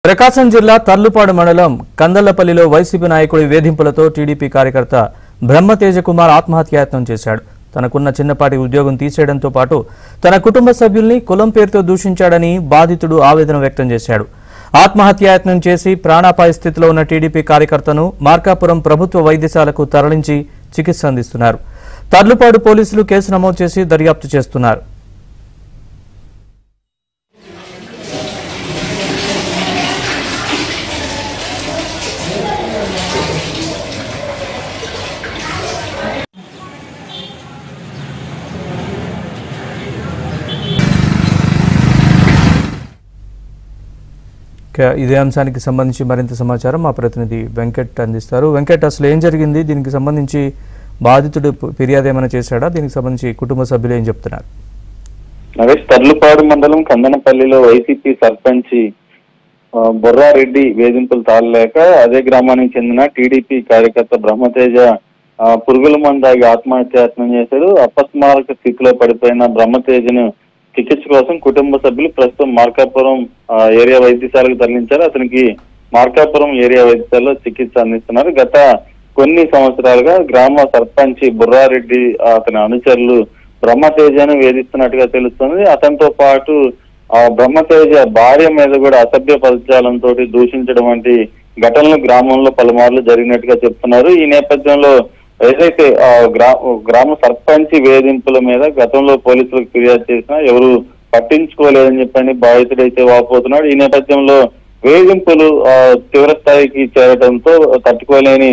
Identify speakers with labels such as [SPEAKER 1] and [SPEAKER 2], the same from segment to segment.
[SPEAKER 1] ప్రకాశం జిల్లా తర్లుపాడు మండలం కందల్లపల్లిలో వైసీపీ నాయకుడి వేధింపులతో టీడీపీ కార్యకర్త బ్రహ్మతేజ కుమార్ ఆత్మహత్యాయత్నం చేశాడు. తనకున్న చిన్నపాటి ఉద్యోగం తీసేయడంతో పాటు తన కుటుంబ సభ్యుల్ని కులం పేరుతో దూషించాడని బాధితుడు ఆవేదన వ్యక్తం చేశాడు. ఆత్మహత్యాయత్నం చేసి ప్రాణాపాయ స్థితిలో ఉన్న టీడీపీ కార్యకర్తను మార్కాపురం ప్రభుత్వ వైద్యశాలకు తరలించి చికిత్స అందిస్తున్నారు. తర్లుపాడు పోలీసులు కేసు నమోదు చేసి దర్యాప్తు చేస్తున్నారు. ఇదే అంశానికి సంబంధించి మరింత సమాచారం మా ప్రతినిధి వెంకట్ అందిస్తారు. వెంకట్, అసలు ఏం జరిగింది? దీనికి సంబంధించి బాధితుడు ఫిర్యాదు ఏమైనా చేశాడా? దీనికి సంబంధించి కుటుంబ సభ్యులు ఏం చెప్తున్నారు?
[SPEAKER 2] నరేష్, తర్లుపాడు మండలం కందనపల్లిలో వైసీపీ సర్పంచ్ బొర్రారెడ్డి వేధింపులు తాళలేక అదే గ్రామానికి చెందిన టీడీపీ కార్యకర్త బ్రహ్మతేజ పురుగుల మందాగి ఆత్మహత్యాయత్నం చేశాడు. అపస్మారక స్థితిలో పడిపోయిన బ్రహ్మతేజను చికిత్స కోసం కుటుంబ సభ్యులు ప్రస్తుతం మార్కాపురం ఏరియా వైద్యశాలకు తరలించారు. అతనికి మార్కాపురం ఏరియా వైద్యశాలలో చికిత్స అందిస్తున్నారు. గత కొన్ని సంవత్సరాలుగా గ్రామ సర్పంచ్ బుర్రారెడ్డి అతని అనుచరులు బ్రహ్మతేజను వేధిస్తున్నట్టుగా తెలుస్తుంది. అతనితో పాటు బ్రహ్మతేజ భార్య మీద కూడా అసభ్య పదజాలంతో దూషించడం వంటి ఘటనలు గ్రామంలో పలుమార్లు జరిగినట్టుగా చెప్తున్నారు. ఈ నేపథ్యంలో ఏదైతే గ్రామ సర్పంచ్ వేధింపుల మీద గతంలో పోలీసులకు ఫిర్యాదు చేసినా ఎవరు పట్టించుకోలేదని చెప్పని బాధితుడైతే వాపోతున్నాడు. ఈ నేపథ్యంలో వేధింపులు తీవ్ర స్థాయికి చేరడంతో తట్టుకోలేని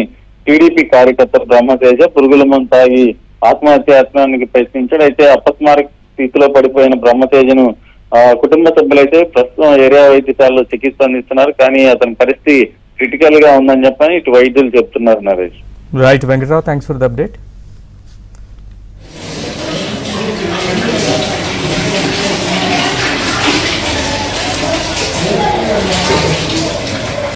[SPEAKER 2] టీడీపీ కార్యకర్త బ్రహ్మతేజ పురుగుల మందు తాగి ఆత్మహత్యాయత్నానికి ప్రయత్నించాడు. అయితే అపస్మారక స్థితిలో పడిపోయిన బ్రహ్మతేజను కుటుంబ సభ్యులైతే ప్రస్తుతం ఏరియా వైద్యశాలలో చికిత్స అందిస్తున్నారు. కానీ అతని పరిస్థితి క్రిటికల్ గా ఉందని చెప్పని ఇటు వైద్యులు చెప్తున్నారు. Naresh.
[SPEAKER 1] Right, Venkataraw, thanks for the update.